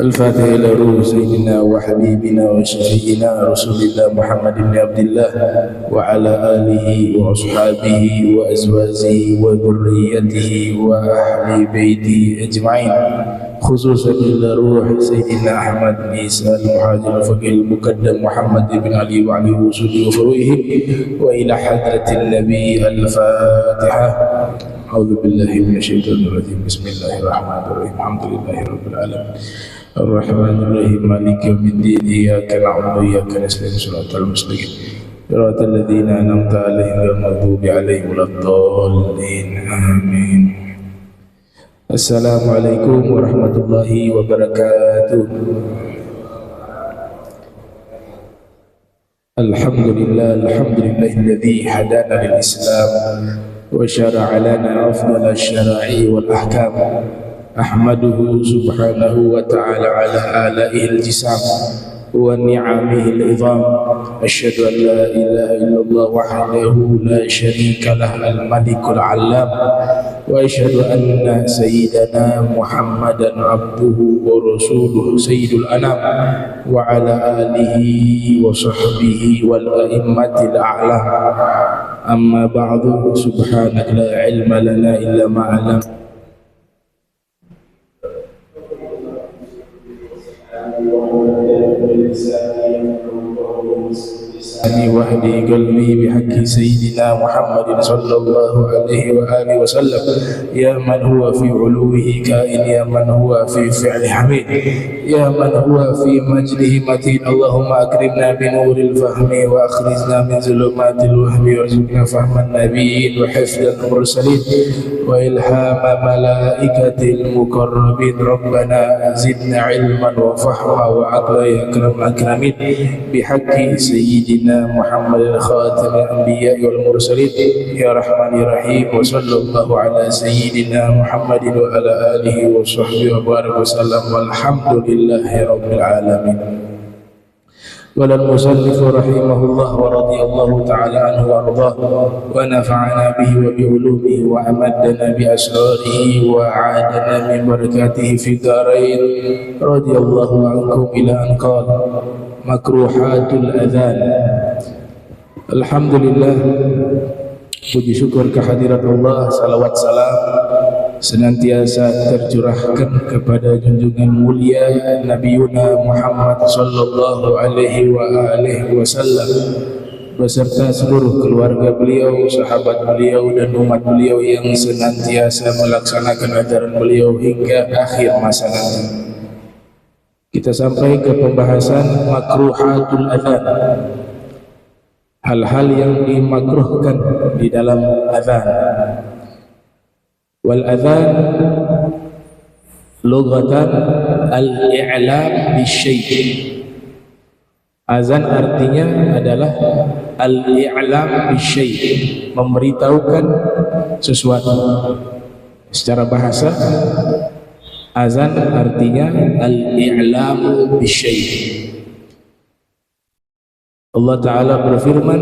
الفاتحة إلى روح سيدنا وحبيبنا وشفيعنا رسول الله محمد بن عبد الله وعلى آله وأصحابه وأزواجه وذريته وأهل بيته أجمعين، خصوصا إلى روح سيدنا أحمد بن عيسى المهاجر الفقيه المقدم محمد بن علي وعلي وسلم وفروعه، وإلى حضرة النبي. الفاتحة. أعوذ بالله من الشيطان الرجيم. بسم الله الرحمن الرحيم. الحمد لله رب العالمين الرحمن الرحيم مالك يوم الدين. إياك نعبد وإياك نستعين صراط المستقيم صراط الذين أنعمت عليهم غير المغضوب عليهم ولا الضالين آمين. Assalamualaikum warahmatullahi wabarakatuh. Alhamdulillahilladzi hadana lil Islam wa syara'a lana afdal asy-syara'i wal ahkam. Ahmaduhu subhanahu wa ta'ala ala alaihi al-jisam wa ni'amihi al-'idham. Asyhadu an la ilaha illallah wahdahu la syarika lah al-malikul 'allam. Wa asyhadu anna sayyidana Muhammadan abduhu wa rasuluhu sayyidul anam wa ala alihi wa sahbihi wal a'immatil a'lam. Amma ba'du, subhanaka la ilma lana illa ma 'allamtana. Wahdi qalbi bihaqqi sayyidina Muhammadin sallallahu alaihi wa alihi wa sallam. Ya man huwa fi uluwihi kain, ya man huwa fi fi'li hamid, ya man huwa fi majlihi matin. Allahumma akrimna bi nuril fahmi wa akhrijna min zulumatil wahmi warzuqna fahman nabiyyin wa hifdzal mursalin wa ilhama malaikatil muqarrabin. Rabbana zidna ilman wa fahma wa aqla ya akram akramin bihaqqi sayyidina Muhammadin khatamil anbiya'i wal mursalin ya rahman ya rahim. Wa sallallahu ala sayyidina Muhammadin wa ala alihi wa sahbihi wa baraka wa sallam walhamdulillahi rabbil alamin. Walal musannif rahimahullah wa radiyallahu ta'ala anhu wa ardhah wa nafa'ana bihi wa bi ulumihi wa amaddana bi asrarihi wa a'adana min barakatihi fi darain. Radiyallahu ankum ila an qala makruhatul adhan. Alhamdulillah, puji syukur kehadirat Allah, salawat salam senantiasa tercurahkan kepada junjungan mulia Nabiuna Muhammad sallallahu alaihi wa alihi wasallam beserta seluruh keluarga beliau, sahabat beliau dan umat beliau yang senantiasa melaksanakan ajaran beliau hingga akhir masa nanti. Kita sampai ke pembahasan makruhatul adzan, hal-hal yang dimakruhkan di dalam adzan. Wal adzan lughatan al-i'lam bisyai'. Azan artinya adalah al-i'lam bisyai', memberitahukan sesuatu. Secara bahasa, azan artinya al-i'lam bisyai'. Allah Ta'ala berfirman,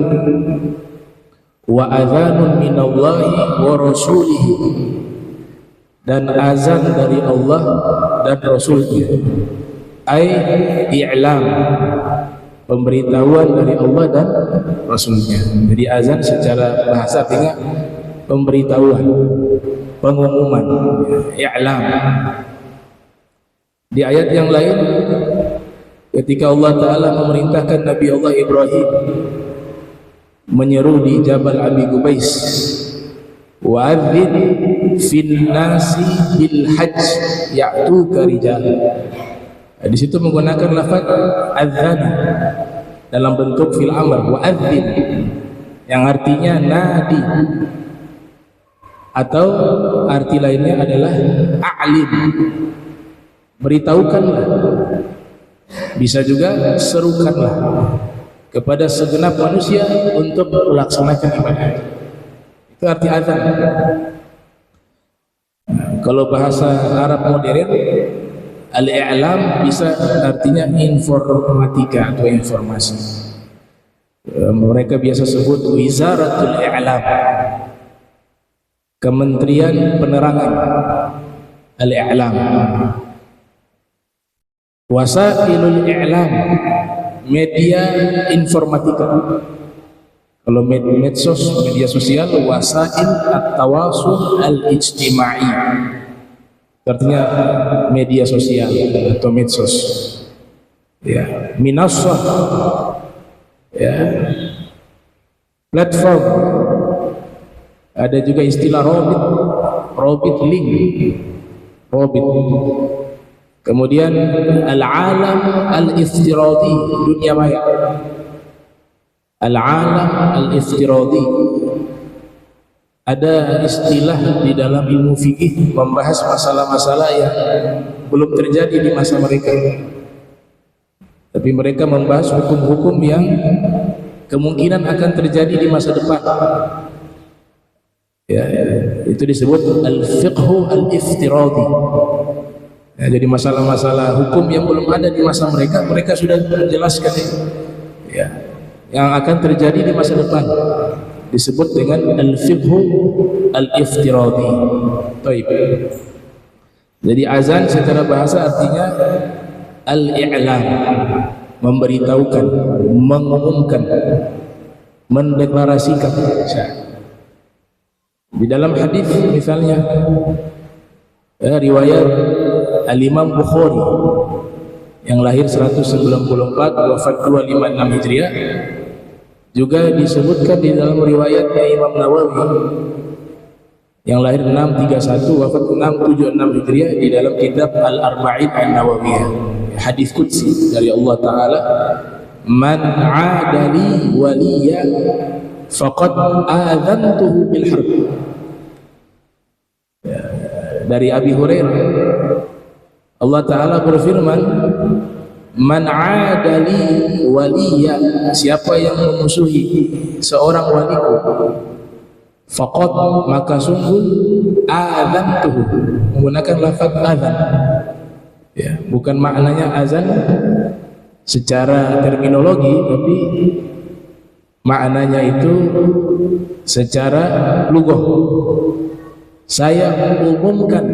wa adhanun minallahi wa rasulihi, dan azan dari Allah dan Rasulnya. Ai i'lam, pemberitahuan dari Allah dan Rasulnya. Jadi azan secara bahasa artinya pemberitahuan, pengumuman, i'lam. Di ayat yang lain, ketika Allah Ta'ala memerintahkan Nabi Allah Ibrahim menyeru di Jabal Abi Qubais, wa'adzin fin nasi bil hajj ya'tuka rijal. Di situ menggunakan lafaz adzan dalam bentuk fil amr, wa'adzin, yang artinya nadi, atau arti lainnya adalah a'lim, beritahukanlah. Bisa juga serukanlah kepada segenap manusia untuk melaksanakan ibadah. Itu arti azan. Kalau bahasa Arab modern, Al-i'lam bisa artinya informatika atau informasi. Mereka biasa sebut Wizaratul I'lam, Kementerian Penerangan. Al-i'lam. Wasailul i'lam, media informatika. Kalau medsos, media sosial, wasail at-tawasul al-ijtima'i, artinya media sosial atau medsos. Ya, minassah, ya, platform. Ada juga istilah robit link, robit. Kemudian al-alam al-iftiradi, dunia maya. Al-alam al-iftiradi, ada istilah di dalam ilmu fikih membahas masalah-masalah yang belum terjadi di masa mereka, tapi mereka membahas hukum-hukum yang kemungkinan akan terjadi di masa depan. Ya, itu disebut al-fiqhu al-iftiradi. Ya, jadi masalah-masalah hukum yang belum ada di masa mereka, mereka sudah menjelaskan itu. Ya, yang akan terjadi di masa depan disebut dengan al-fiqhu al-iftiradi. Baik. Jadi azan secara bahasa artinya al-i'lam, memberitahukan, mengumumkan, mendeklarasikan. Di dalam hadis misalnya riwayat Al-Imam Bukhari yang lahir 194 wafat 256 Hijriah, juga disebutkan di dalam riwayatnya Imam Nawawi yang lahir 631 wafat 676 Hijriah di dalam kitab Al-Arba'in An-Nawawiyah, hadis qudsi dari Allah Ta'ala, man 'adali waliya faqad adzantuhu bil harb. Dari Abi Hurairah, Allah Ta'ala berfirman, man 'adali waliya, siapa yang memusuhi seorang waliku, faqad, maka sungguh, adzantuhu, menggunakan lafaz adzan. Ya, bukan maknanya azan secara terminologi, tapi maknanya itu secara lughah. Saya umumkan,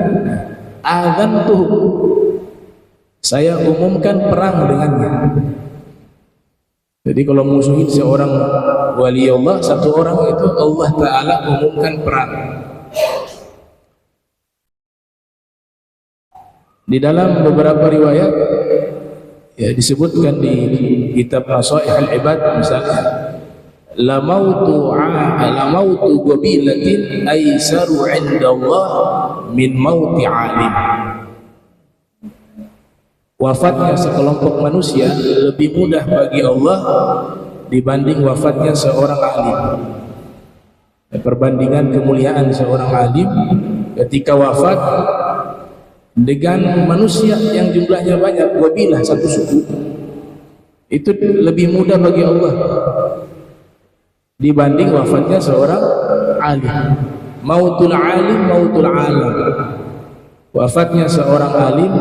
adzantuhu, saya umumkan perang dengannya. Jadi kalau musuhin seorang wali Allah, satu orang itu Allah Ta'ala umumkan perang. Di dalam beberapa riwayat ya, disebutkan di kitab Nasaihul Ibad misalnya, la mautu qabilatin aisaru 'inda Allah min mauti 'alim. Wafatnya sekelompok manusia lebih mudah bagi Allah dibanding wafatnya seorang alim. Perbandingan kemuliaan seorang alim ketika wafat dengan manusia yang jumlahnya banyak, qabilah, satu suku, itu lebih mudah bagi Allah dibanding wafatnya seorang alim. Mautul alim, mautul alam. Wafatnya seorang alim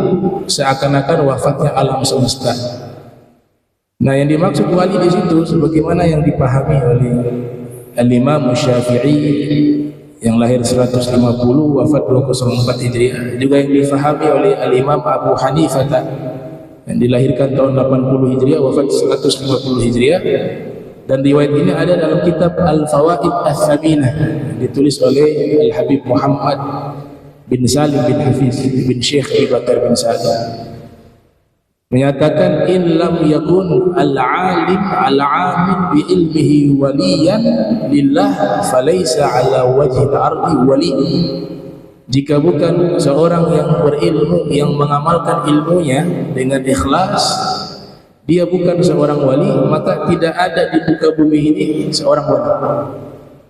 seakan-akan wafatnya alam semesta. Nah, yang dimaksud wali di situ sebagaimana yang dipahami oleh Al-Imam Syafi'i yang lahir 150 wafat 204 Hijriah, juga yang difahami oleh Al-Imam Abu Hanifah yang dilahirkan tahun 80 Hijriah wafat 150 Hijriah. Dan riwayat ini ada dalam kitab Al-Fawaid Ats-Tsaminah ditulis oleh Al-Habib Muhammad bin Salim bin Hafiz bin Syekh Abi Bakar bin Salim, menyatakan in lam yakun al-alim al-amin bi ilmihi waliyan lillah falaysa ala wajhil ardi wali. Jika bukan seorang yang berilmu, yang mengamalkan ilmunya dengan ikhlas, dia bukan seorang wali, maka tidak ada di muka bumi ini seorang wali.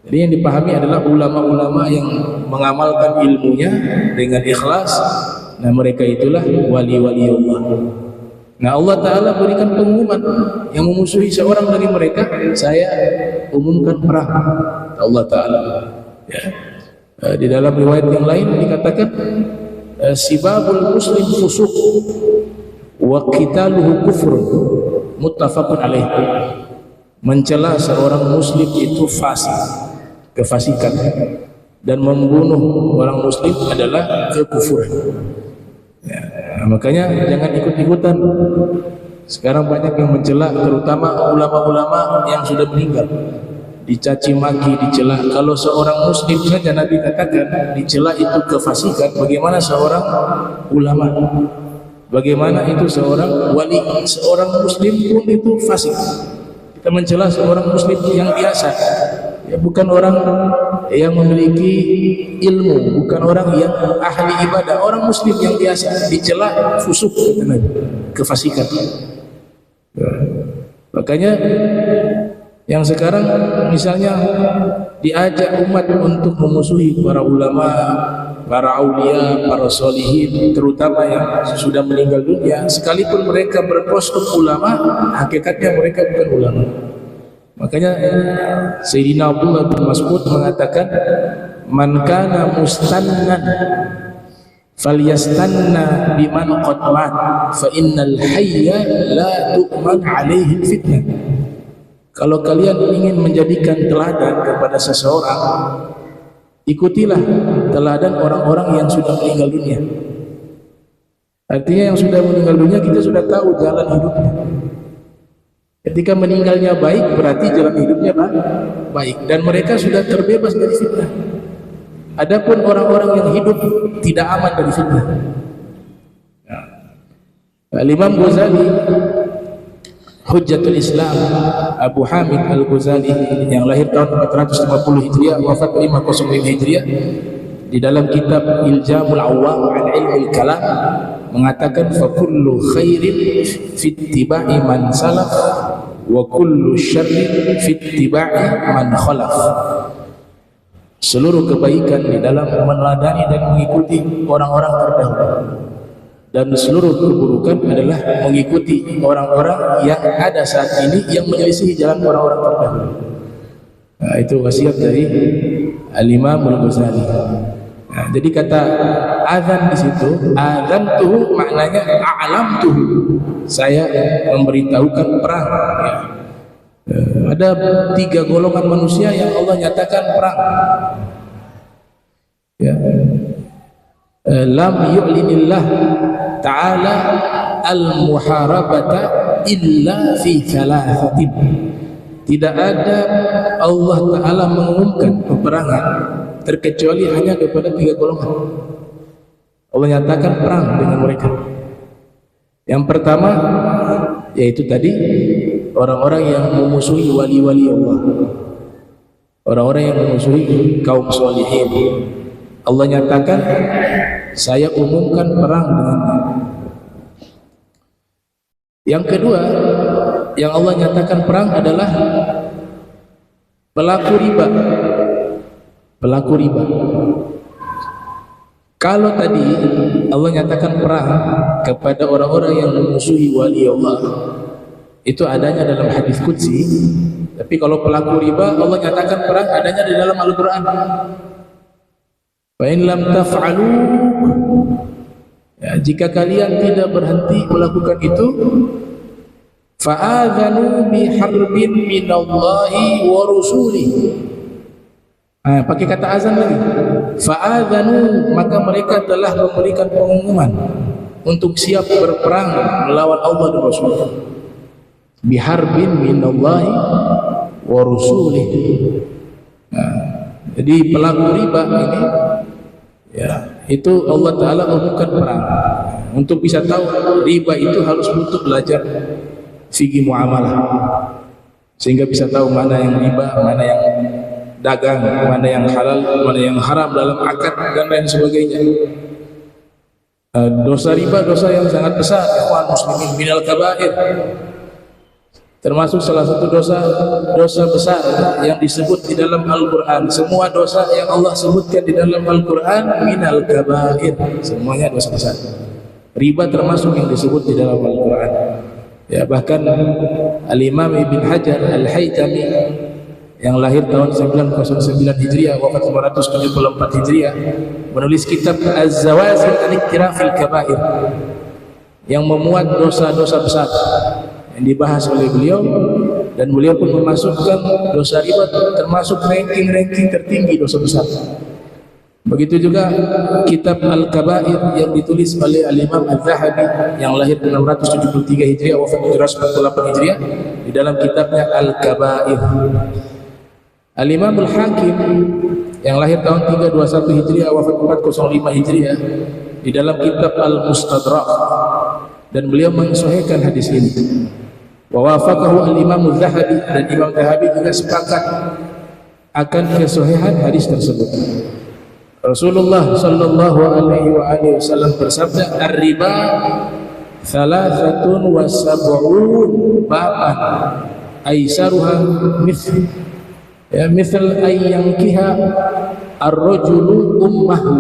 Jadi yang dipahami adalah ulama-ulama yang mengamalkan ilmunya dengan ikhlas. Nah, mereka itulah wali-wali Allah. Nah, Allah Ta'ala berikan pengumuman, yang memusuhi seorang dari mereka, saya umumkan perang. Allah Ta'ala ya. Di dalam riwayat yang lain dikatakan sibabul muslim fusuq wa qitaluhu kufur, muttafaqun alaih. Mencela seorang muslim itu fasik, kefasikan, dan membunuh orang muslim adalah kekufuran. Ya, makanya jangan ikut-ikutan. Sekarang banyak yang mencela, terutama ulama-ulama yang sudah meninggal, dicaci maki, dicela. Kalau seorang muslim saja Nabi katakan dicela itu kefasikan, bagaimana seorang ulama, bagaimana itu seorang wali? Seorang muslim pun itu fasik. Kita mencela seorang muslim yang biasa, ya, bukan orang yang memiliki ilmu, bukan orang yang ahli ibadah, orang muslim yang biasa dicela fusuk, kefasikan. Ya. Makanya yang sekarang misalnya diajak umat untuk memusuhi para ulama, para aulia, para solihin, terutama yang sudah meninggal dunia, sekalipun mereka berkostum ulama, hakikatnya mereka bukan ulama. Makanya Sayyidina Abdullah bin Mas'ud mengatakan, man kana mustannan falyastanna biman qad mat fa innal hayya la tu'man alaihi fitnah. Kalau kalian ingin menjadikan teladan kepada seseorang, ikutilah teladan orang-orang yang sudah meninggal dunia. Artinya yang sudah meninggal dunia kita sudah tahu jalan hidupnya. Ketika meninggalnya baik, berarti jalan hidupnya baik, dan mereka sudah terbebas dari fitnah. Adapun orang-orang yang hidup tidak aman dari fitnah. Imam Ghazali, Hujjatul Islam, Abu Hamid Al-Ghazali, yang lahir tahun 450 Hijriah, wafat 505 Hijriah, di dalam kitab Iljamul Awwam an Ilmil Kalam mengatakan, fa kullu khairin fi ittiba'i man salaf wa kullu syarrin fi ittiba'i man khalaf. Seluruh kebaikan di dalam meneladani dan mengikuti orang-orang terdahulu, dan seluruh keburukan adalah mengikuti orang-orang yang ada saat ini yang menyelisihi jalan orang-orang terdahulu. Nah, itu wasiat dari Al-Imam Al-Ghazali. Nah, jadi kata azan di situ, azan tuh maknanya a'lam tuh, saya memberitahukan perang. Ya. Ada 3 golongan manusia yang Allah nyatakan perang. Ya. Lam yu'linillah ta'ala al-muharabata illa fi thalathatin. Tidak ada Allah Ta'ala mengumumkan peperangan terkecuali hanya kepada 3 golongan. Allah nyatakan perang dengan mereka. Yang pertama yaitu tadi orang-orang yang memusuhi wali-wali Allah, orang-orang yang memusuhi kaum solihin. Allah nyatakan, saya umumkan perang dengannya. Yang kedua yang Allah nyatakan perang adalah pelaku riba. Pelaku riba. Kalau tadi Allah nyatakan perang kepada orang-orang yang memusuhi wali Allah, itu adanya dalam hadis qudsi. Tapi kalau pelaku riba, Allah nyatakan perang adanya di dalam Al-Quran. Fa in lam taf'alu, ya, jika kalian tidak berhenti melakukan itu, fa'adhanu biharbin minallahi wa rusulihi. Pakai kata azan lagi. Fa'adhanu, maka mereka telah memberikan pengumuman untuk siap berperang melawan Allah dan Rasul. Biharbin minallahi wa rusulihi. Jadi pelaku riba ini, ya, itu Allah Ta'ala umumkan perang. Untuk bisa tahu riba itu harus butuh belajar fikih muamalah, sehingga bisa tahu mana yang riba, mana yang dagang, mana yang halal, mana yang haram dalam akad dan lain sebagainya. Dosa riba dosa yang sangat besar, ikhwan muslimin, minal kabair. Termasuk salah satu dosa besar yang disebut di dalam Al-Quran. Semua dosa yang Allah sebutkan di dalam Al-Quran minal kabair, semuanya dosa besar. Riba termasuk yang disebut di dalam Al-Quran. Ya, bahkan Al-Imam Ibn Hajar Al-Haytami yang lahir tahun 909 Hijriah, wafat 574 Hijriah, menulis kitab Az-Zawazin Al-Iktirafil Kabair yang memuat dosa-dosa besar yang dibahas oleh beliau, dan beliau pun memasukkan dosa riba termasuk ranking tertinggi dosa besar. Begitu juga kitab Al-Kabair yang ditulis oleh Al-Imam Al-Zahabi yang lahir 673 Hijriah, wafat 748 Hijriah, di dalam kitabnya Al-Kabair. Al-Imam Al-Hakim yang lahir tahun 321 Hijriah, wafat 405 Hijriah, di dalam kitab Al-Mustadrak, dan beliau mensahihkan hadis ini. Wa wafaqahu Al-Imam Az-Zahabi, dan Imam Zahabi juga sepakat akan kesahihan hadis tersebut. Rasulullah sallallahu alaihi wasallam bersabda, "Ar-riba 73 baban aisaruha mithl ayyankiha ar-rajulu ummahu."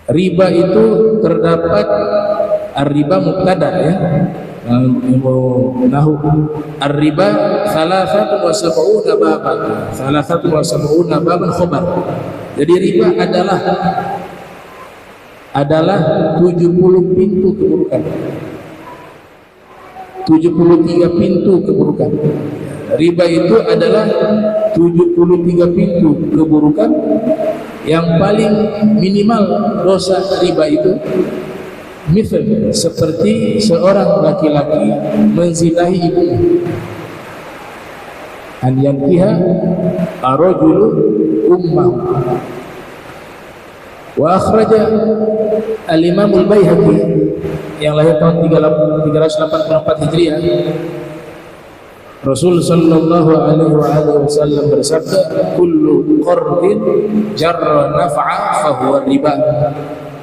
Riba itu terdapat, ar-riba mubtada ya, nahu ar-riba 73 baban khobar. Jadi riba adalah 70 pintu keburukan, 73 pintu keburukan. Riba itu adalah 73 pintu keburukan. Yang paling minimal dosa riba itu misal seperti seorang laki-laki menzinahi ibunya. An yankiha ar-rajulu ummahu. Wa akhraja al-Imam al-Baihaqi yang lahir tahun 384 Hijriah, Rasul sallallahu alaihi wasallam bersabda, "Kullu qardin jarra naf'a fahuwa riba."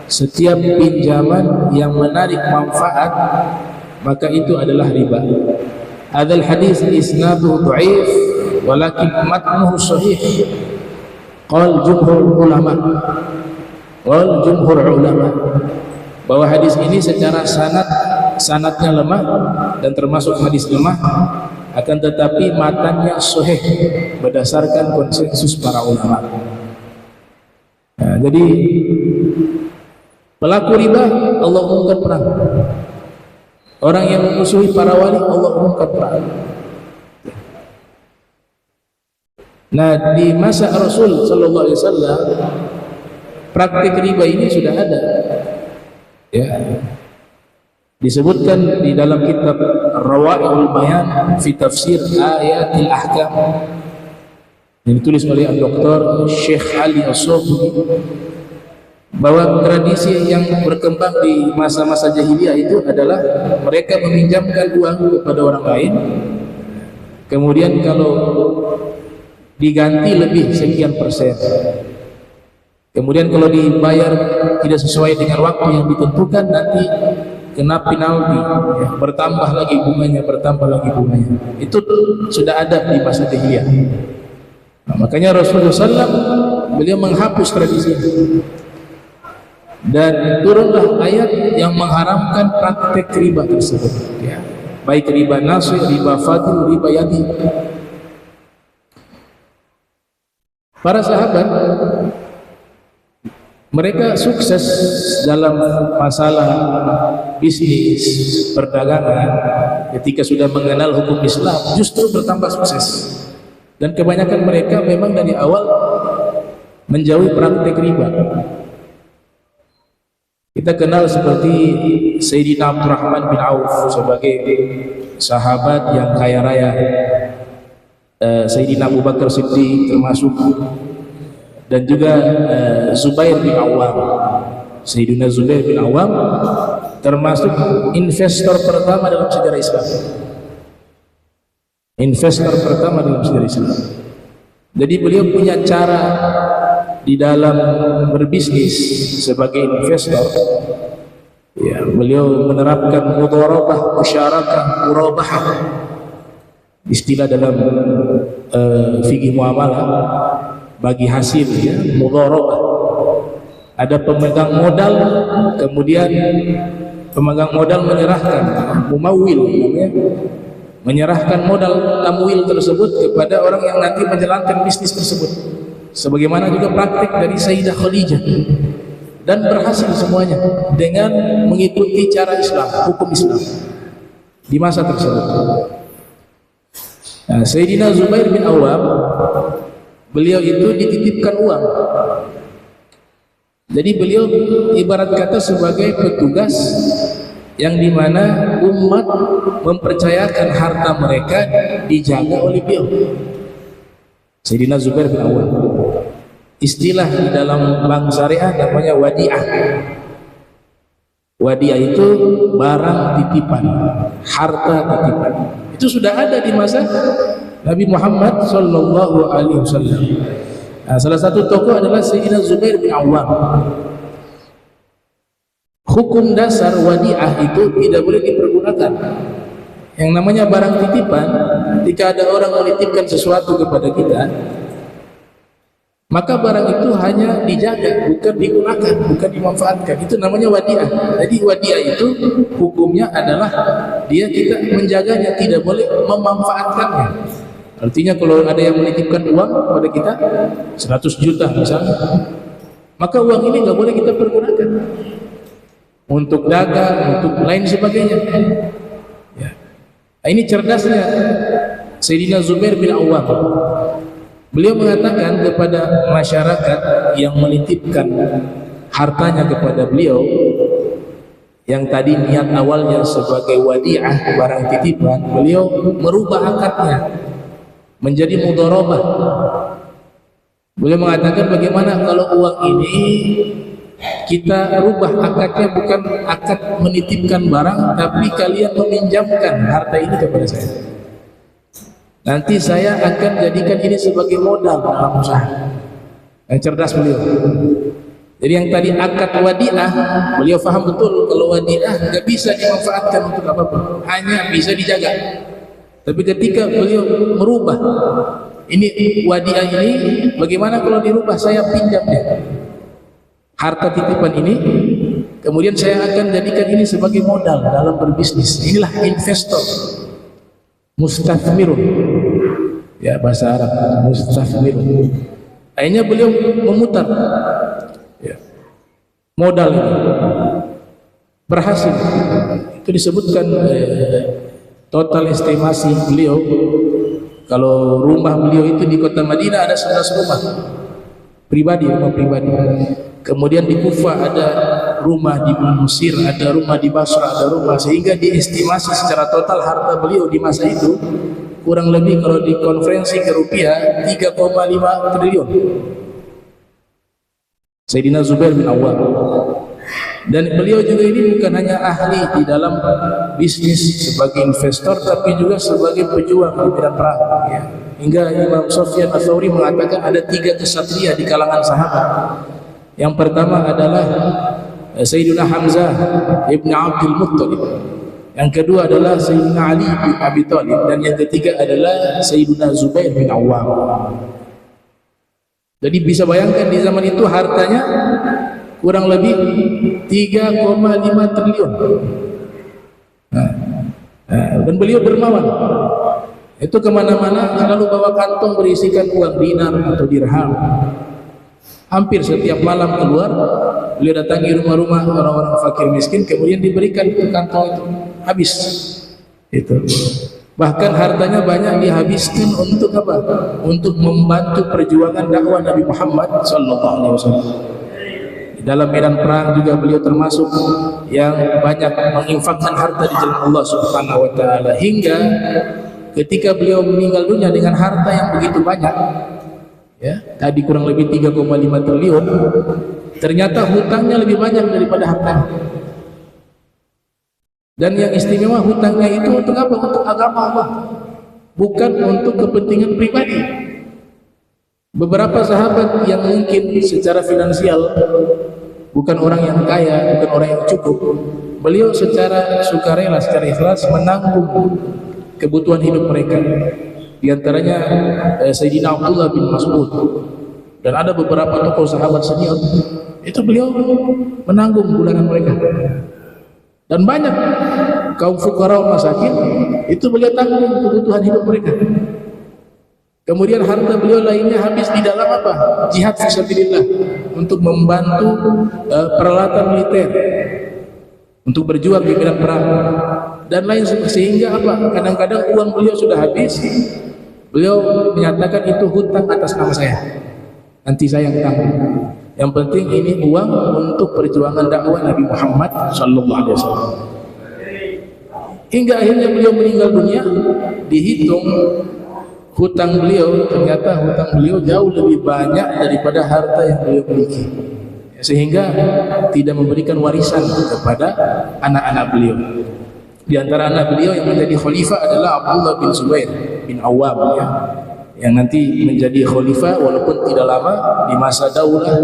Setiap pinjaman yang menarik manfaat maka itu adalah riba. Hadzal hadis isnaduhu dhaif walakin matnuhu sahih. Qal jumhur ulama bahwa hadis ini secara sanadnya lemah dan termasuk hadis lemah, akan tetapi matanya sahih berdasarkan konsensus para ulama. Nah, jadi pelaku riba Allah umumkan perang. Orang yang memusuhi para wali Allah umumkan perang. Nah, di masa Rasul sallallahu alaihi wasallam praktik riba ini sudah ada. Ya. Disebutkan di dalam kitab Rawai'ul Bayan fi Tafsir Ayatil Ahkam yang ditulis oleh Dr. Syekh Ali As-Sobuni, bahwa tradisi yang berkembang di masa-masa jahiliyah itu adalah mereka meminjamkan uang kepada orang lain, kemudian kalau diganti lebih sekian persen, kemudian kalau dibayar tidak sesuai dengan waktu yang ditentukan nanti kena penalti, ya, bertambah lagi bunganya. Itu sudah ada di masa jahiliyah. Nah, makanya Rasulullah SAW beliau menghapus tradisi itu, dan turunlah ayat yang mengharamkan praktek riba tersebut, ya, baik riba nasi, riba fadil, riba yadi. Para sahabat mereka sukses dalam masalah bisnis, perdagangan. Ketika sudah mengenal hukum Islam, justru bertambah sukses. Dan kebanyakan mereka memang dari awal menjauhi praktek riba. Kita kenal seperti Sayyidina Abdurrahman bin Auf sebagai sahabat yang kaya raya, Sayyidina Abu Bakar Siddiq termasuk, dan juga Zubair bin Awam. Sayyidina Zubair bin Awam termasuk investor pertama dalam sejarah Islam. Jadi beliau punya cara di dalam berbisnis sebagai investor. Ya, beliau menerapkan mudharabah, musyarakah, murabahah, istilah dalam fikih muamalah. Bagi hasil, ya, mudharabah. Ada pemegang modal, kemudian pemegang modal menyerahkan, mumawil namanya, menyerahkan modal tamwil tersebut kepada orang yang nanti menjalankan bisnis tersebut, sebagaimana juga praktik dari Sayyidah Khadijah, dan berhasil semuanya dengan mengikuti cara Islam, hukum Islam di masa tersebut. Nah, Sayyidina Zubair bin Awam, beliau itu dititipkan uang. Jadi beliau ibarat kata sebagai petugas yang dimana umat mempercayakan harta mereka dijaga oleh beliau, Sayyidina Zubair bin Awam. Istilah di dalam bank syariah namanya wadi'ah. Wadi'ah itu barang titipan, harta titipan. Itu sudah ada di masa Nabi Muhammad sallallahu alaihi wasallam. Nah, salah satu tokoh adalah Sayyidina Zubair bin Awam. Hukum dasar wadi'ah itu tidak boleh dipergunakan. Yang namanya barang titipan, ketika ada orang menitipkan sesuatu kepada kita, maka barang itu hanya dijaga, bukan digunakan, bukan dimanfaatkan. Itu namanya wadi'ah. Jadi wadi'ah itu hukumnya adalah kita menjaganya, tidak boleh memanfaatkannya. Artinya kalau ada yang menitipkan uang kepada kita 100 juta misalnya, maka uang ini nggak boleh kita pergunakan untuk dagang, untuk lain sebagainya. Ya. Nah, ini cerdasnya Sayyidina Zubair bin Awam. Beliau mengatakan kepada masyarakat yang menitipkan hartanya kepada beliau, yang tadi niat awalnya sebagai wadi'ah, barang titipan, beliau merubah akadnya menjadi mudharabah. Beliau mengatakan bagaimana kalau uang ini kita rubah akadnya, bukan akad menitipkan barang, tapi kalian meminjamkan harta ini kepada saya. Nanti saya akan jadikan ini sebagai modal dalam usaha. Yang cerdas beliau. Jadi yang tadi akad wadi'ah, beliau faham betul kalau wadi'ah nggak bisa dimanfaatkan untuk apapun, hanya bisa dijaga. Tapi ketika beliau merubah ini wadi'ah ini, bagaimana kalau dirubah, saya pinjam deh harta titipan ini, kemudian saya akan jadikan ini sebagai modal dalam berbisnis. Inilah investor. Mustafmirun, ya bahasa Arab, mustafmirun. Akhirnya beliau memutar ya, modal ini, berhasil. Itu disebutkan total estimasi beliau, kalau rumah beliau itu di kota Madinah ada 11 rumah pribadi, rumah pribadi. Kemudian di Kufah ada rumah, di Mesir ada rumah, di Basra ada rumah, sehingga diestimasi secara total harta beliau di masa itu kurang lebih kalau dikonversi ke rupiah 3,5 triliun. Sayyidina Zubair bin Awam. Dan beliau juga ini bukan hanya ahli di dalam bisnis sebagai investor, tapi juga sebagai pejuang di medan perang ya. Hingga Imam Sufyan Ats-Tsauri mengatakan ada 3 kesatria di kalangan sahabat. Yang pertama adalah Sayyidina Hamzah ibn Abdul Muttalib, yang kedua adalah Sayyidina Ali bin Abi Thalib, dan yang ketiga adalah Sayyidina Zubair bin Awam. Jadi bisa bayangkan di zaman itu hartanya kurang lebih 3,5 triliun. Dan beliau dermawan. Itu kemana-mana selalu bawa kantong berisikan uang dinar atau dirham. Hampir setiap malam keluar, beliau datangi rumah-rumah orang-orang fakir miskin, kemudian diberikan ke kantong itu, habis. Itu. Bahkan hartanya banyak dihabiskan untuk apa? Untuk membantu perjuangan dakwah Nabi Muhammad SAW. Di dalam medan perang juga beliau termasuk yang banyak menginfakkan harta di jalan Allah Subhanahu wa taala, hingga ketika beliau meninggal dunia dengan harta yang begitu banyak, ya, tadi kurang lebih 3,5 triliun, ternyata hutangnya lebih banyak daripada hartanya. Dan yang istimewa, hutangnya itu untuk apa? Untuk agama Allah, bukan untuk kepentingan pribadi. Beberapa sahabat yang mungkin secara finansial bukan orang yang kaya, bukan orang yang cukup, beliau secara sukarela, secara ikhlas menanggung kebutuhan hidup mereka. Di antaranya Sayyidina Abdullah bin Mas'ud, dan ada beberapa tokoh sahabat senior, itu beliau menanggung bulanan mereka. Dan banyak kaum fuqara masakin itu beliau tanggung kebutuhan hidup mereka. Kemudian harta beliau lainnya habis di dalam apa? Jihad fisabilillah, untuk membantu peralatan militer, untuk berjuang di medan perang dan lain sebagainya. Sehingga apa? Kadang-kadang uang beliau sudah habis, beliau menyatakan itu hutang atas nama saya, nanti saya yang tanggung. Yang penting ini uang untuk perjuangan dakwah Nabi Muhammad sallallahu alaihi wasallam. Hingga akhirnya beliau meninggal dunia, dihitung hutang beliau, ternyata hutang beliau jauh lebih banyak daripada harta yang beliau miliki, sehingga tidak memberikan warisan kepada anak-anak beliau. Di antara anak beliau yang menjadi khalifah adalah Abdullah bin Zubair bin Awam, ya, yang nanti menjadi khalifah walaupun tidak lama di masa daulah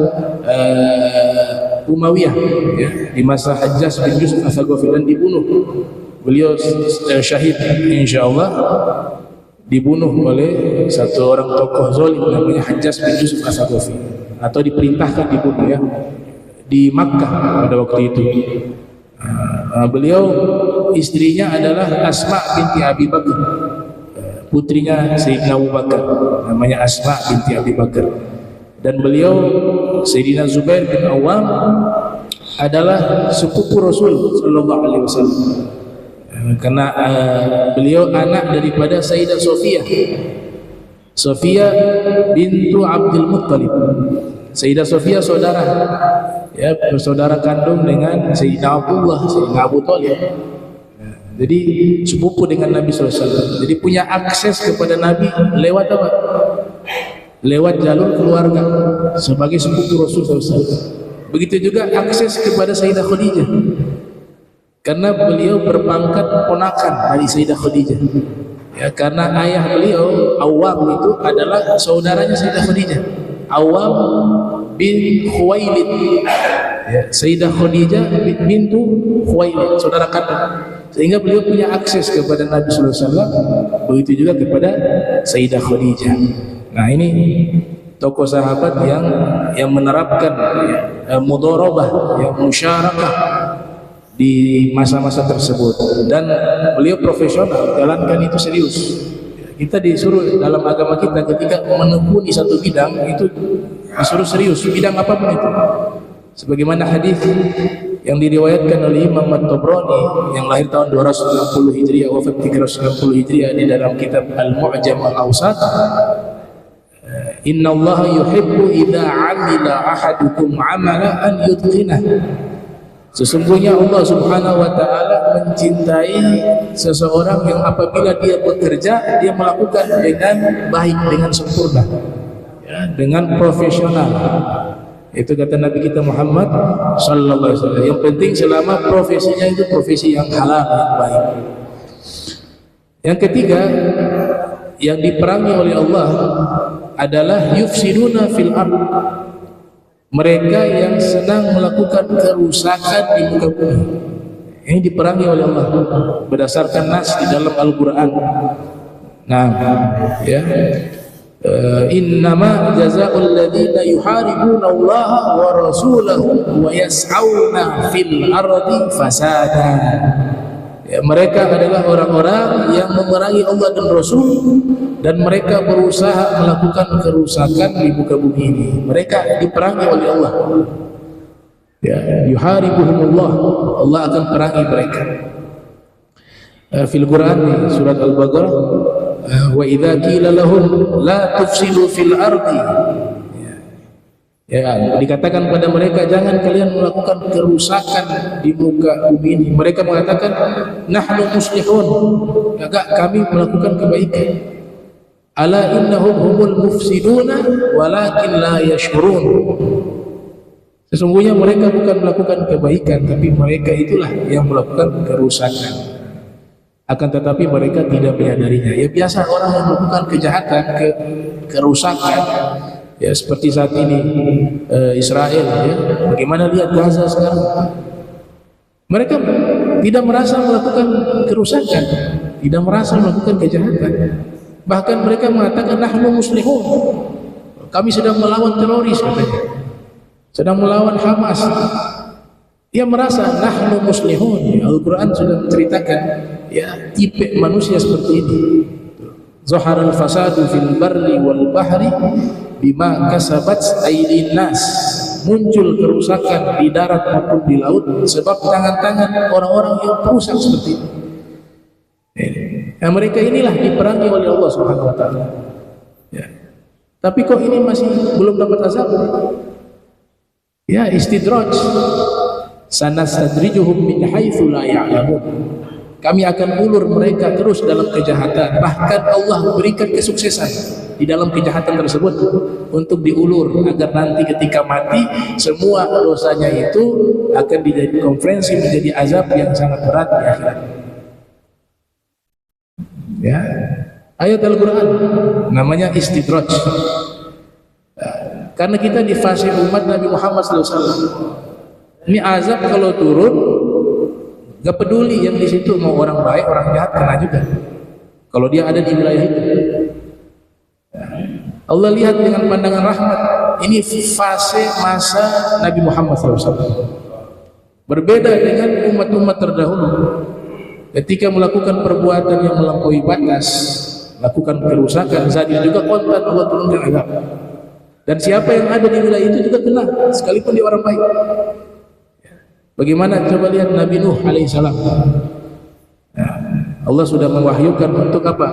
Umayyah, ya, di masa Hajjaj bin Yusuf As-Saqafi, dan dibunuh. Beliau syahid insyaallah, dibunuh oleh satu orang tokoh zalim namanya Hajjaj bin Yusuf As-Saqafi, atau diperintahkan dibunuh, ya, di Makkah pada waktu itu. Beliau istrinya adalah Asma binti Abi Bakar, putrinya Sayyidina Abu Bakar, namanya Asma binti Abi Bakar. Dan beliau Sayyidina Zubair bin Awam adalah sepupu Rasul sallallahu alaihi wasallam, karena beliau anak daripada Sayyidah Sofia bintu Abdul Muttalib. Sayyidah Sofia saudara, ya, bersaudara kandung dengan Sayyidina Abdullah, Sayyidina Abu Thalib. Jadi sepupu dengan Nabi SAW. Jadi punya akses kepada Nabi lewat apa? Lewat jalur keluarga sebagai sepupu Rasul SAW. Begitu juga akses kepada Sayyidah Khadijah, karena beliau berpangkat ponakan dari Sayyidah Khadijah, ya, karena ayah beliau Awam itu adalah saudaranya Sayyidah Khadijah, Awam bin Khuwailid, ya, Sayyidah Khadijah bintu Khuwailid, saudara kandung. Sehingga beliau punya akses kepada Nabi sallallahu alaihi wasallam, begitu juga kepada Sayyidah Khadijah. Nah, ini tokoh sahabat yang menerapkan, ya, mudharabah, ya, musyarakah di masa-masa tersebut, dan beliau profesional, jalankan itu serius. Kita disuruh dalam agama kita ketika menekuni satu bidang itu disuruh serius, bidang apapun itu. Sebagaimana hadis yang diriwayatkan oleh Imam At-Tabrani yang lahir tahun 260 Hijriah, wafat 390 Hijriah, di dalam kitab Al-Mu'jam Al-Awsat, Inna Allah yuhibbu idza 'amila ahadukum 'amala an yutqinah. Sesungguhnya Allah Subhanahu wa taala mencintai seseorang yang apabila dia bekerja, dia melakukan dengan baik, dengan sempurna, ya, dengan profesional. Itu kata Nabi kita Muhammad sallallahu alaihi wasallam. Yang penting selama profesinya itu profesi yang halal, yang baik. Yang ketiga yang diperangi oleh Allah adalah yufsiduna fil ardh. Mereka yang senang melakukan kerusakan di muka bumi. Ini diperangi oleh Allah berdasarkan nas di dalam Al-Qur'an. Nah, ya, innama jazaa'ul ladzina yuharibuna Allah wa rasulahu wa yas'auna fil ardi fasada. Ya, mereka adalah orang-orang yang memerangi Allah dan Rasul, dan mereka berusaha melakukan kerusakan di muka bumi ini. Mereka diperangi oleh Allah. Ya, yuharibuhumullah, Allah akan perangi mereka. Fil Quran surat Al-Baqarah, wa idza qila lahum la tufsidu fil ardi. Ya, dikatakan pada mereka jangan kalian melakukan kerusakan di muka bumi ini. Mereka mengatakan nahnu muslihun, enggak, kami melakukan kebaikan. Ala innahum humul mufsiduna walakin la yashurun. Sesungguhnya mereka bukan melakukan kebaikan, tapi mereka itulah yang melakukan kerusakan. Akan tetapi mereka tidak menyadarinya. Ya, biasa orang yang melakukan kejahatan, kerusakan, ya, seperti saat ini Israel, ya, bagaimana lihat Gaza sekarang. Mereka tidak merasa melakukan kerusakan, tidak merasa melakukan kejahatan. Bahkan mereka mengatakan nahnu muslihun, kami sedang melawan teroris, katanya, sedang melawan Hamas. Dia merasa nahnu muslihun. Al-Quran sudah menceritakan ya tipe manusia seperti ini. Zaharal fasadu fil barri wal bahri bima kasabat aydin nas. Muncul kerusakan di darat maupun di laut sebab tangan-tangan orang-orang yang perusak seperti ini. Nah, mereka inilah diperangi oleh Allah Subhanahu wa taala. Ya. Tapi kok ini masih belum dapat azab? Ya, istidraj. Sanastadrijuhum min haitsu la ya'lamun. Kami akan ulur mereka terus dalam kejahatan. Bahkan Allah berikan kesuksesan di dalam kejahatan tersebut untuk diulur agar nanti ketika mati semua dosanya itu akan dikonferensi menjadi azab yang sangat berat di akhirat. Ya, ayat Al-Quran namanya istidraj. Karena kita di fase umat Nabi Muhammad SAW. Ini azab kalau turun, gak peduli yang di situ mau orang baik, orang jahat kena juga. Kalau dia ada di wilayah itu, Allah lihat dengan pandangan rahmat. Ini fase masa Nabi Muhammad SAW. Berbeda dengan umat-umat terdahulu. Ketika melakukan perbuatan yang melampaui batas, melakukan kerusakan, saat itu juga kontan Allah turunkan azab. Dan siapa yang ada di wilayah itu juga kena, sekalipun dia orang baik. Bagaimana coba lihat Nabi Nuh alaihissalam. Allah sudah mewahyukan untuk apa?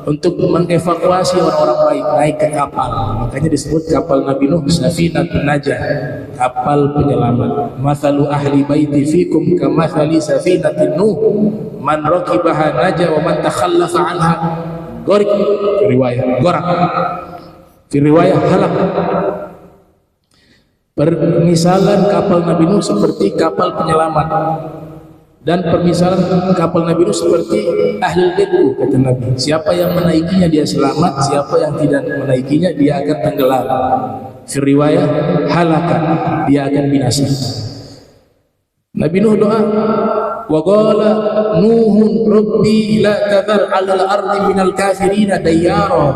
Untuk mengevakuasi orang-orang baik naik ke kapal. Makanya disebut kapal Nabi Nuh Safinatun Najah, kapal penyelamat. Mathalu ahli baiti fikum kamathali safinatin Nuh, man rakibaha najah wa man takhallafa anha gharik. Riwayat gharak. Fi riwayat halak. Permisalan kapal Nabi Nuh seperti kapal penyelamat, dan permisalan kapal Nabi Nuh seperti ahlul baitku, kata Nabi. Siapa yang menaikinya dia selamat, siapa yang tidak menaikinya dia akan tenggelam. Fi riwayah halakan, dia akan binasa. Nabi Nuh doa, wa qala nuhun rabbi la tadhar 'alal ardi minal kafirina dayyara.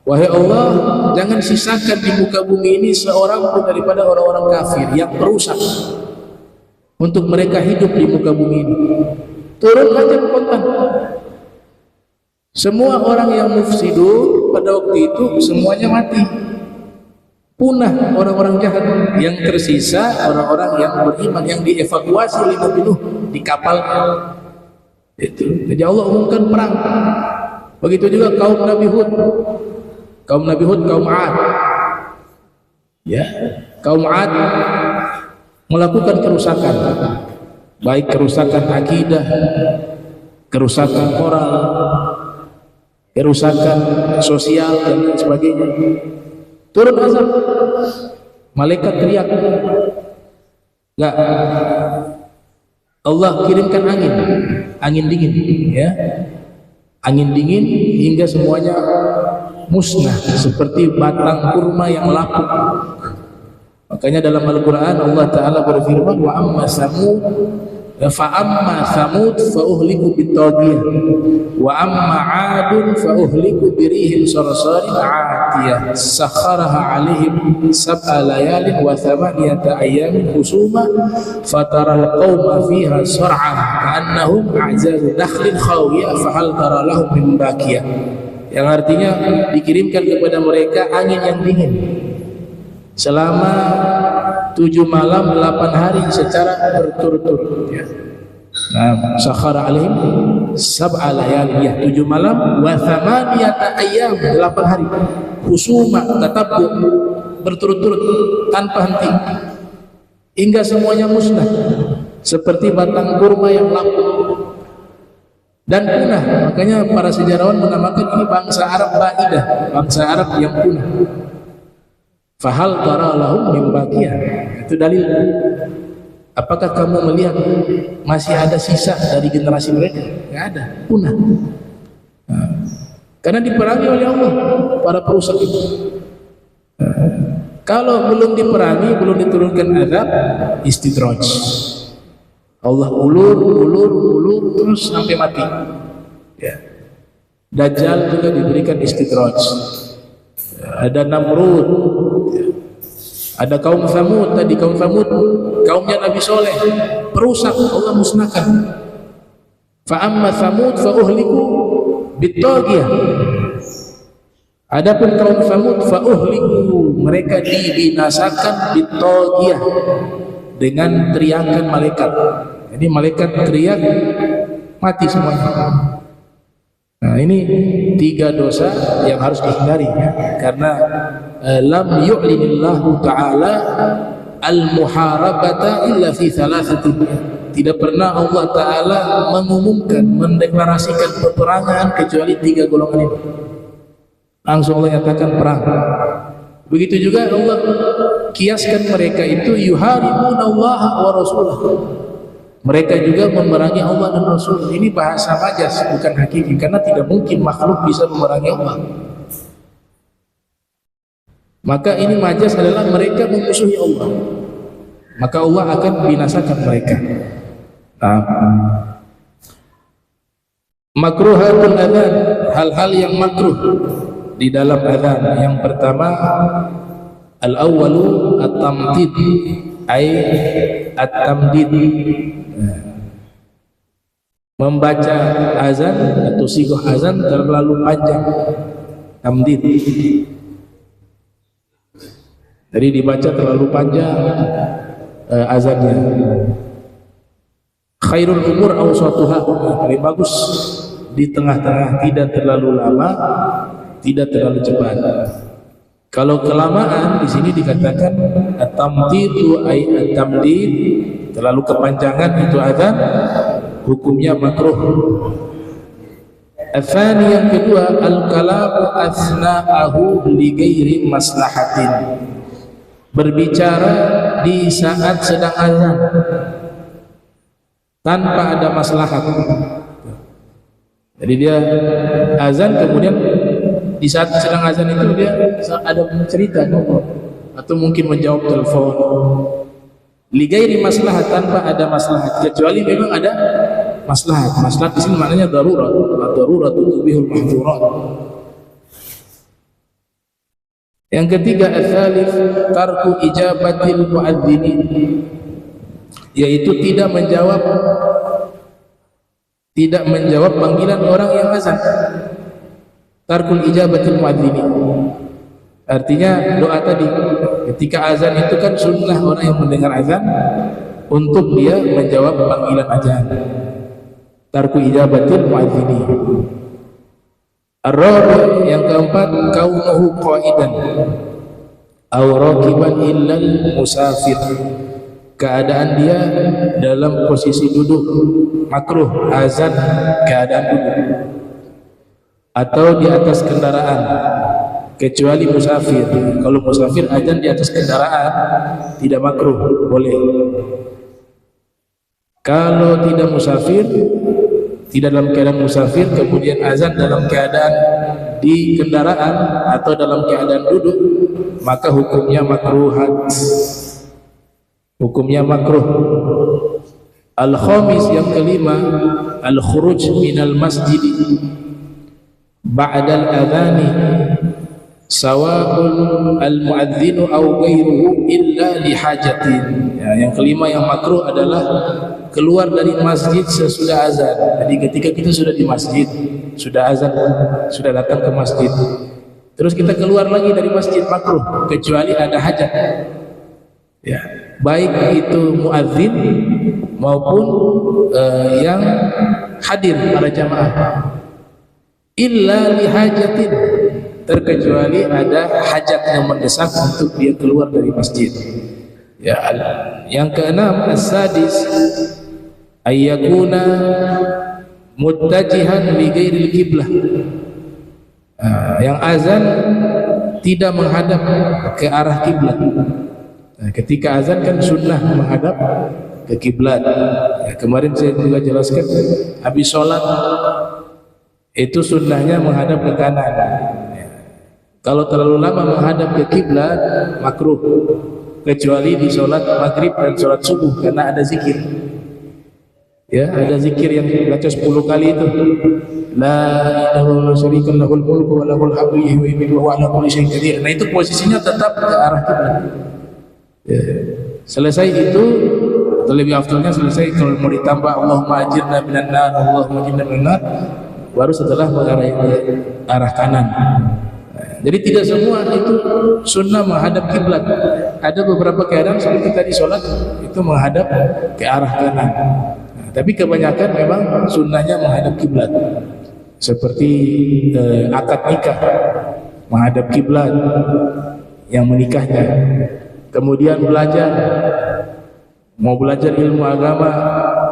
Wahai Allah, jangan sisakan di muka bumi ini seorang pun daripada orang-orang kafir yang perusak untuk mereka hidup di muka bumi ini. Turun aja kontan. Semua orang yang mufsidun pada waktu itu semuanya mati. Punah orang-orang jahat, yang tersisa orang-orang yang beriman yang dievakuasi oleh Nabi Nuh di kapal. Itu. Jadi Allah umumkan perang. Begitu juga kaum Nabi Hud. Kaum Nabi Hud, kaum 'Ad. Ya, kaum 'Ad melakukan kerusakan. Baik kerusakan akidah, kerusakan moral, kerusakan sosial dan lain sebagainya. Turun azab. Malaikat teriak. Enggak. Allah kirimkan angin dingin, ya. Angin dingin hingga semuanya musnah seperti batang kurma yang lapuk. Makanya dalam Al-Quran Allah Ta'ala berfirman, wa amma samud fa uhliku bitaghiyah wa amma 'adun fa uhliku birihin sarsarin 'atiyah sakharaha 'alaihim sab'a layalin wa thamaniyata ayyamin husuma fataral qauma fiha sar'a ka'annahum a'jazu nakhlin khawiyah fahal tara lahum min baqiyah. Yang artinya dikirimkan kepada mereka angin yang dingin selama 7 malam 8 hari secara berturut-turut, ya. Nah, sakhara alaihim sab'a layalin, 7 malam wa thamaniyata ayyam, 8 hari husuma tatabbu, berturut-turut tanpa henti hingga semuanya musnah seperti batang kurma yang lapuk dan punah. Makanya para sejarawan menamakan ini bangsa Arab ba'idah, bangsa Arab yang punah. Fahal tara lahum min baqiyah. Itu dalil. Apakah kamu melihat masih ada sisa dari generasi mereka? Tidak ada, punah. Nah, karena diperangi oleh Allah para perusak itu. Kalau belum diperangi, belum diturunkan azab, istidraj. Allah ulur terus sampai mati. Ya. Dajjal juga diberikan istidraj. Ada Namrud, Ada kaum Tsamud tadi, kaum Tsamud kaumnya Nabi Soleh, perusak, Allah musnahkan. Fa amma Tsamud fa uhliku bit-taghiyah. Adapun kaum Tsamud fa uhliku, mereka dibinasakan bit-taghiyah, dengan teriakan malaikat. Jadi malaikat teriak, mati semuanya. Nah, ini 3 dosa yang harus dihindari ya. Karena lam yu'linillahu ta'ala al-muharabata illa fi thalathatin. Tidak pernah Allah Ta'ala mengumumkan, mendeklarasikan peperangan kecuali 3 golongan ini. Langsung Allah nyatakan perang. Begitu juga Allah kiaskan mereka itu yuharibuna Allah wa rasulah. Mereka juga memerangi Allah dan Rasul. Ini bahasa majas, bukan hakiki, karena tidak mungkin makhluk bisa memerangi Allah. Maka ini majas adalah mereka memusuhi Allah, maka Allah akan binasakan mereka. Makruhatul adzan, hal-hal yang makruh di dalam adzan. Yang pertama, al-awwalu at-tamdid, ay at-tamdid, membaca azan atau sigoh azan terlalu panjang, tamdid. Jadi dibaca terlalu panjang azannya. Khairul umur awsatuha, paling bagus di tengah-tengah, tidak terlalu lama, tidak terlalu cepat. Kalau kelamaan di sini dikatakan at-tamdidu ay at-tamdid, terlalu kepanjangan itu azan, hukumnya makruh. Ats-tsani, yang kedua, al-kalamu asna'ahu li ghairi maslahatin, berbicara di saat sedang azan tanpa ada maslahat. Jadi dia azan, kemudian di saat sedang azan itu dia ada cerita atau mungkin menjawab telepon. Li ghairi maslahat, tanpa ada maslahat, kecuali memang ada maslahat. Maslahat di sini maknanya darurat, ad-darurat tubihul mahdzurat. Yang ketiga, ats-tsalits tarku ijabatil muadzinin, yaitu tidak menjawab panggilan orang yang azan. Tarkul ijabatil muadzinin artinya doa tadi. Ketika azan itu kan sunnah orang yang mendengar azan untuk dia menjawab panggilan azan. Tarku ijabatil muadzinin. Ar-rabi', yang keempat, kaunuhu qa'idan aw rakiban illal musafir, keadaan dia dalam posisi duduk, makruh azan keadaan duduk, atau di atas kendaraan, kecuali musafir. Kalau musafir azan di atas kendaraan tidak makruh, boleh. Kalau tidak musafir, tidak dalam keadaan musafir, kemudian azan dalam keadaan di kendaraan atau dalam keadaan duduk, maka hukumnya makruhat, hukumnya makruh. Al-khamis, yang kelima, al-khuruj minal masjid ba'dal adhani sawa'un al-muadzinu aw ghairuhu illa lihajatin. Ya, yang kelima yang makruh adalah keluar dari masjid sesudah azan. Jadi ketika kita sudah di masjid, sudah azan, sudah datang ke masjid, terus kita keluar lagi dari masjid, makruh, kecuali ada hajat. Ya, baik itu muadzin maupun yang hadir para jamaah. Illa lihajatin, terkecuali ada hajat yang mendesak untuk dia keluar dari masjid. Ya, yang keenam, as-sadis ayyakuna muttajihan li ghairil qiblah. Yang azan tidak menghadap ke arah kiblat. Ketika azan kan sunnah menghadap ke kiblat. Ya, kemarin saya juga jelaskan, habis sholat itu sunnahnya menghadap ke kanan. Ya. Kalau terlalu lama menghadap ke kiblat makruh, kecuali di sholat maghrib dan sholat subuh, karena ada zikir. Ya, ada zikir yang baca 10 kali itu. La ilaha illallah syarika lahul mulku wa lahul hamdu yuhyi wa yumiitu wa huwa ala kulli syai'in qadir. Nah, itu posisinya tetap ke arah kiblat. Ya. Selesai itu, atau lebih afdalnya selesai kalau mau ditambah Allahumma ajirna minan nar, Allahumma ajirna minan nar, baru setelah mengarah ke arah kanan. Jadi tidak semua itu sunnah menghadap kiblat. Ada beberapa keadaan seperti tadi sholat itu menghadap ke arah kanan. Tapi kebanyakan memang sunnahnya menghadap kiblat. Seperti akad nikah menghadap kiblat yang menikahnya. Kemudian belajar, mau belajar ilmu agama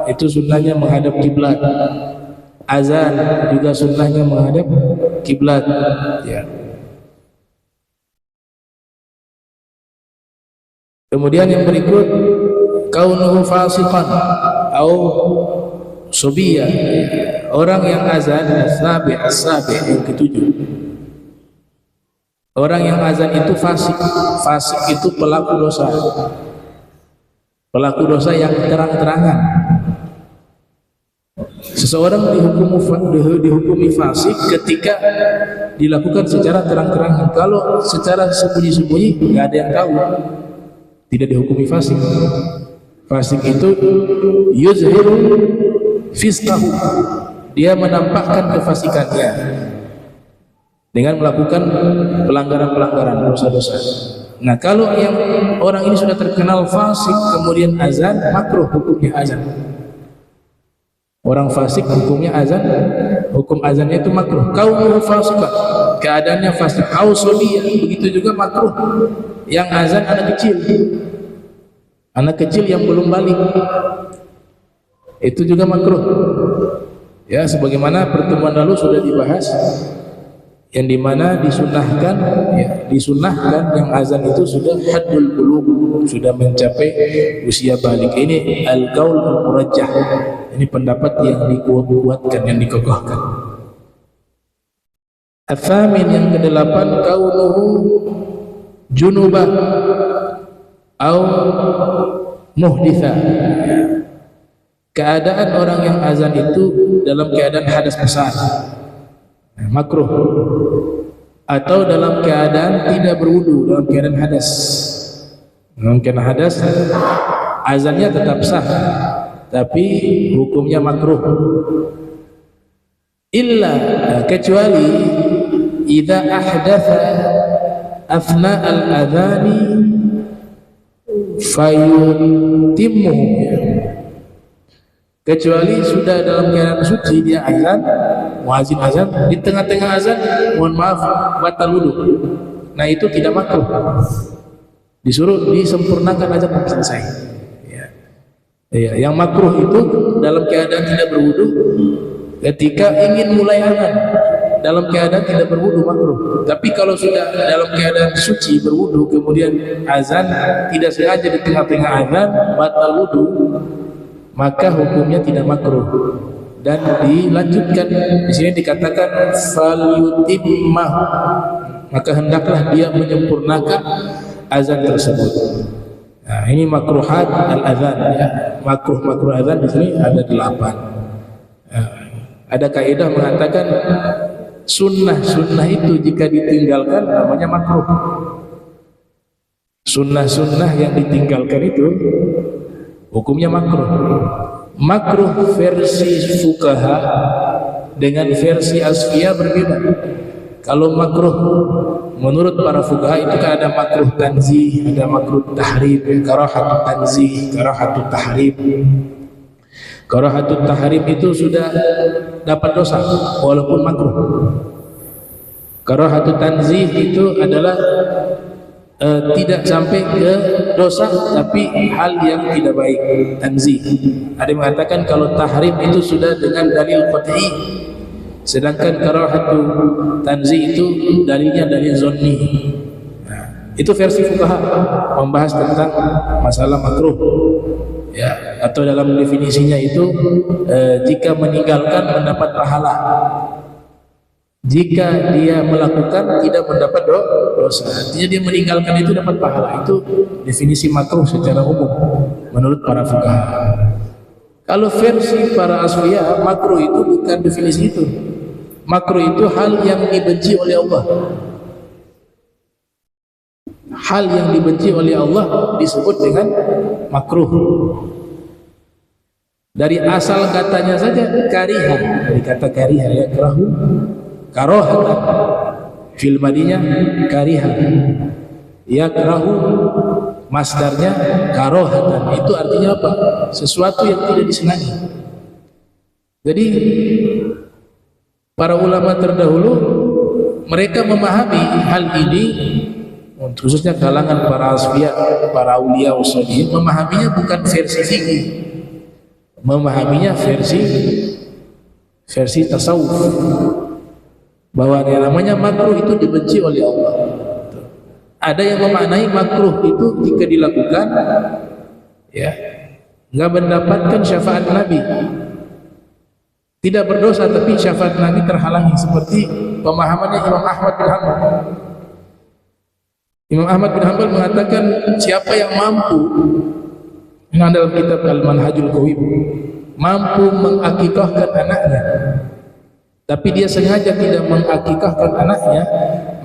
itu sunnahnya menghadap kiblat. Azan juga sunnahnya menghadap kiblat. Ya. Kemudian yang berikut, kaunuhu fasiqan atau subiyah, orang yang azan as-sabi yang ketujuh. Orang yang azan itu fasik. Fasik itu pelaku dosa. Pelaku dosa yang terang-terangan. Seseorang dihukumi fasik ketika dilakukan secara terang-terangan. Kalau secara sembunyi-sembunyi nggak ada yang tahu, tidak dihukumi fasik. Fasik itu yuzhiru fisqahu, dia menampakkan kefasikannya dengan melakukan pelanggaran-pelanggaran, dosa-dosa. Nah, kalau yang orang ini sudah terkenal fasik kemudian azan, makruh hukumnya azan. Orang fasik hukumnya azan, hukum azannya itu makruh. Kaunuhu fasiqan, keadaannya fasik. Au sobiyah, begitu juga makruh yang azan anak kecil. Anak kecil yang belum balik itu juga makruh. Ya, sebagaimana pertemuan lalu sudah dibahas, yang dimana disunahkan, ya, disunahkan yang azan itu sudah haddul bulugh, sudah mencapai usia balik. Ini al-qaul al-murajjah, ini pendapat yang dikuatkan, yang dikokohkan. Al-thamin, yang ke-8, kaunuhu junubah au muhditha, keadaan orang yang azan itu dalam keadaan hadas besar, makruh, atau dalam keadaan tidak berwudu, dalam keadaan hadas. Dalam keadaan hadas azannya tetap sah, tapi hukumnya makruh. Illa, kecuali idza ahdatha athna al-adhani fayutimmuhu, kecuali sudah dalam keadaan suci dia azan, muazin azan, di tengah-tengah azan mohon maaf batal wudu, nah itu tidak makruh, disuruh disempurnakan azan sampai selesai. Ya. Ya, yang makruh itu dalam keadaan tidak berwudu, ketika ingin mulai azan dalam keadaan tidak berwudu makruh. Tapi kalau sudah dalam keadaan suci berwudu kemudian azan tidak sengaja di tengah-tengah azan batal wudu, maka hukumnya tidak makruh. Dan dilanjutkan di sini dikatakan falyutimmah, maka hendaklah dia menyempurnakan azan tersebut. Nah, ini makruhat al-azan, ya. Makruh azan di sini ada 8. Nah, ada kaidah mengatakan sunnah itu jika ditinggalkan namanya makruh. Sunnah yang ditinggalkan itu hukumnya makruh. Makruh versi fuqaha dengan versi asfiyah berbeda. Kalau makruh menurut para fuqaha itu kan ada makruh tanzih, ada makruh tahrim, karahatut tanzih, karahatut tahrim. Karahatut tahrim itu sudah dapat dosa walaupun makruh. Karahatut tanzih itu adalah tidak sampai ke dosa tapi hal yang tidak baik, tanzih. Ada yang mengatakan kalau tahrim itu sudah dengan dalil qat'i, sedangkan karahatu tanzih itu dalilnya dalil zonni. Nah, itu versi fuqaha membahas tentang masalah makruh, ya, atau dalam definisinya itu jika meninggalkan mendapat pahala, jika dia melakukan tidak mendapat dosa. Artinya dia meninggalkan itu dapat pahala. Itu definisi makruh secara umum menurut para fuqaha. Kalau versi para asfiyah, makruh itu bukan definisi itu. Makruh itu hal yang dibenci oleh Allah, hal yang dibenci oleh Allah disebut dengan makruh. Dari asal katanya saja kariha, dari kata kariha ya, kerahu, karohatan, fil madinya kariha, ya kerahu, masdarnya karohatan. Itu artinya apa? Sesuatu yang tidak disenangi. Jadi para ulama terdahulu mereka memahami hal ini, khususnya kalangan para asfiya, para aulia usolihin, memahaminya bukan versi fikih, memahaminya versi tasawuf, bahwa yang namanya makruh itu dibenci oleh Allah. Ada yang memaknai makruh itu jika dilakukan ya nggak mendapatkan syafaat Nabi, tidak berdosa tapi syafaat Nabi terhalangi, seperti pemahamannya Imam Ahmad bin Hanbal. Imam Ahmad bin Hanbal mengatakan siapa yang mampu, ini dalam kitab Al-Manhajul Qawim, mampu mengakikahkan anaknya tapi dia sengaja tidak mengakikahkan anaknya,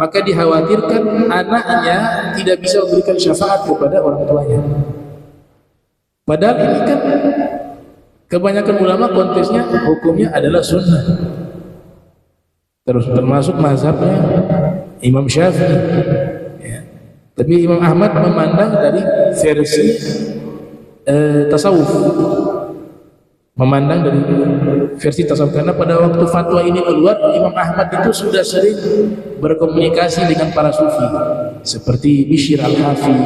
maka dikhawatirkan anaknya tidak bisa memberikan syafaat kepada orang tuanya. Padahal ini kan kebanyakan ulama konteksnya hukumnya adalah sunnah, terus termasuk mazhabnya Imam Syafi'i ya. Tapi Imam Ahmad memandang dari versi tasawuf, memandang dari versi tasawuf, karena pada waktu fatwa ini keluar, Imam Ahmad itu sudah sering berkomunikasi dengan para sufi seperti Bishr al-Hafi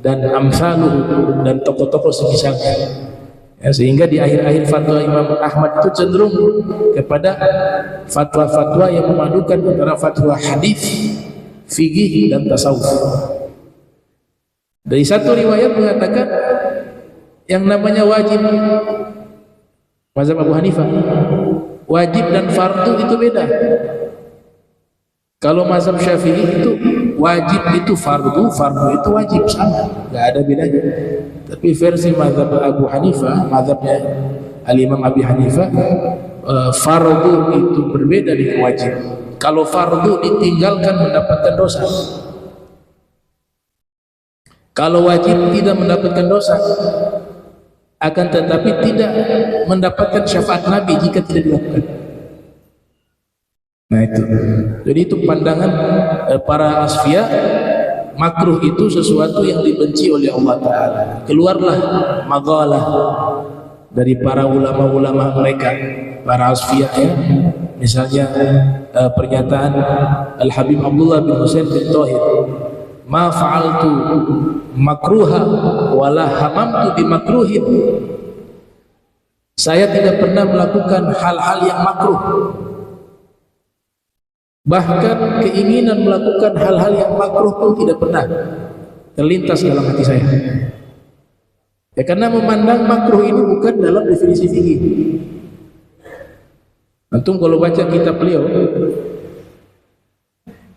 dan amsaluh dan tokoh-tokoh semisalnya ya, sehingga di akhir-akhir fatwa Imam Ahmad itu cenderung kepada fatwa-fatwa yang memadukan antara fatwa hadis, fikih dan tasawuf. Dari satu riwayat mengatakan yang namanya wajib, mazhab Abu Hanifah, wajib dan fardu itu beda. Kalau mazhab Syafi'i itu wajib itu fardu, fardu itu wajib, sama, nggak ada bedanya. Tapi versi mazhab Abu Hanifah, mazhabnya Al-Imam Abi Hanifah, fardu itu berbeda dengan wajib. Kalau fardu ditinggalkan mendapatkan dosa, kalau wajib tidak mendapatkan dosa, akan tetapi tidak mendapatkan syafaat Nabi jika tidak dilakukan. Nah itu, jadi itu pandangan para asfiya, makruh itu sesuatu yang dibenci oleh Allah Ta'ala. Keluarlah magalah dari para ulama-ulama mereka, para asfiya ya. Misalnya pernyataan Al-Habib Abdullah bin Husain bin Thahir, ma fa'altu makruha wala hamamtu bimakruhin. Saya tidak pernah melakukan hal-hal yang makruh, bahkan keinginan melakukan hal-hal yang makruh pun tidak pernah terlintas dalam hati saya. Ya, karena memandang makruh ini bukan dalam definisi fikih. Antum kalau baca kitab beliau,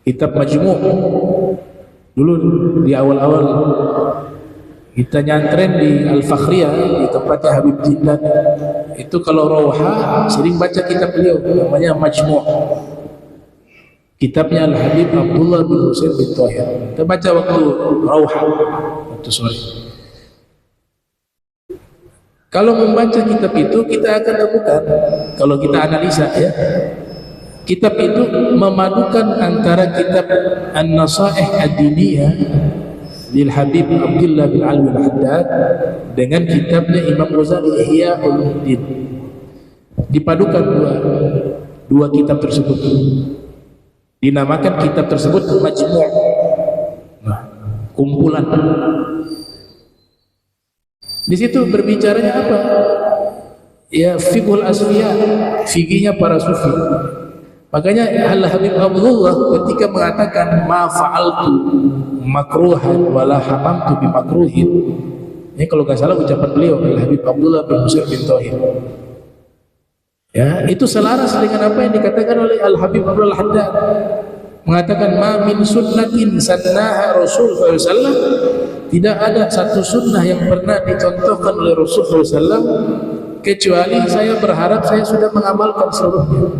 kitab Majmu', dulu di awal-awal kita nyantren di Al-Fakhriyah, di tempatnya Habib Jindan, itu kalau rawha sering baca kitab beliau, namanya Majmu', kitabnya Al-Habib Abdullah bin Husain bin Thahir. Kita baca waktu rawha, waktu sore. Kalau membaca kitab itu kita akan temukan, kalau kita analisa ya, kitab itu memadukan antara kitab An-Nasaih Ad-Diniyah lil Habib Abdullah bin Alwi Al-Haddad dengan kitabnya Imam Ghazali Ihya Ulumuddin. Dipadukan dua kitab tersebut, dinamakan kitab tersebut Majmu', nah, kumpulan. Di situ berbicaranya apa? Ya fiqhul asfiya, fikihnya para sufi. Makanya Al-Habib Abdullah ketika mengatakan ma fa'altu makruhan wala hamamtu bimakruhin, ini kalau nggak salah ucapan beliau Al-Habib Abdullah bin Husain bin Thahir. Ya, itu selaras dengan apa yang dikatakan oleh Al-Habib Abdullah Haddad, mengatakan ma min sunnatin sannaha Rasul sallallahu alaihi wasallam, tidak ada satu sunnah yang pernah dicontohkan oleh Rasul sallallahu alaihi wasallam kecuali saya berharap saya sudah mengamalkan seluruhnya.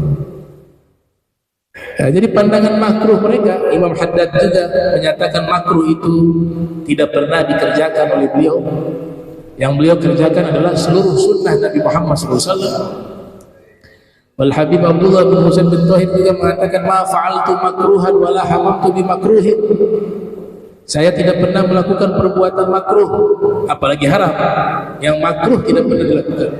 Jadi pandangan makruh mereka, Imam Haddad juga menyatakan makruh itu tidak pernah dikerjakan oleh beliau. Yang beliau kerjakan adalah seluruh sunnah Nabi Muhammad SAW. Wal Habib Abdullah bin Husain bin Thahir juga mengatakan ma fa'altu makruhan wala hamamtu bi makruhin. Saya tidak pernah melakukan perbuatan makruh, apalagi haram. Yang makruh tidak pernah dilakukan.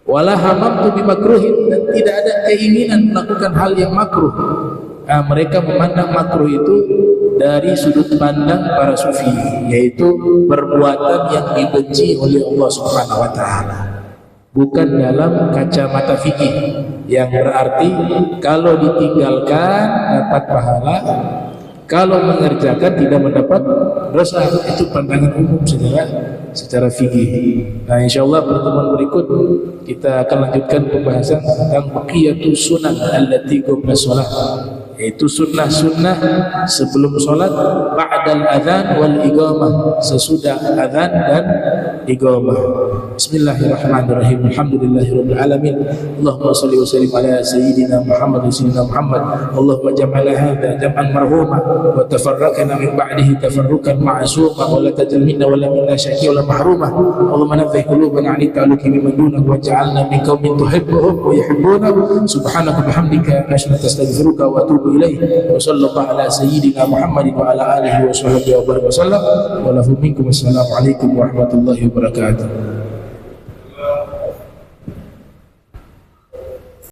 Wala hamamtu bi makruhin, dan tidak ada keinginan melakukan hal yang makruh. Nah, mereka memandang makruh itu dari sudut pandang para sufi, yaitu perbuatan yang dibenci oleh Allah Subhanahu wa taala. Bukan dalam kacamata fikih yang berarti kalau ditinggalkan dapat pahala, kalau mengerjakan tidak mendapat dosa. Itu pandangan umum secara fikih. Nah, insyaallah pertemuan berikut kita akan lanjutkan pembahasan tentang baqiyatus sunan allati qabla shalah, yaitu sunnah-sunnah sebelum sholat, ba'dal adzan wal iqamah, sesudah adzan dan iqamah. Bismillahirrahmanirrahim. Alhamdulillahirabbil alamin. Allahumma shalli wa sallim ala sayyidina Muhammad Allahumma jam'al hadha jam'an marhuma wa tafarraqna min ba'dihi tafarruqan ma'suma wa la tajal minna wa la minna syaqiyya wa la mahruma. Allahumma nazzih qulubana 'an ta'alluqi biman dunaka waj'alna min qaumin tuhibbuhum wa yuhibbunaka. Subhanaka bihamdika asyhadu an la ilaha illa anta astaghfiruka wa atubu ilaih. Wa sallallahu ala sayyidina Muhammadin wa ala alihi wa sahbihi wa sallam. Wa lahu minkum assalamu alaikum warahmatullahi wabarakatuh.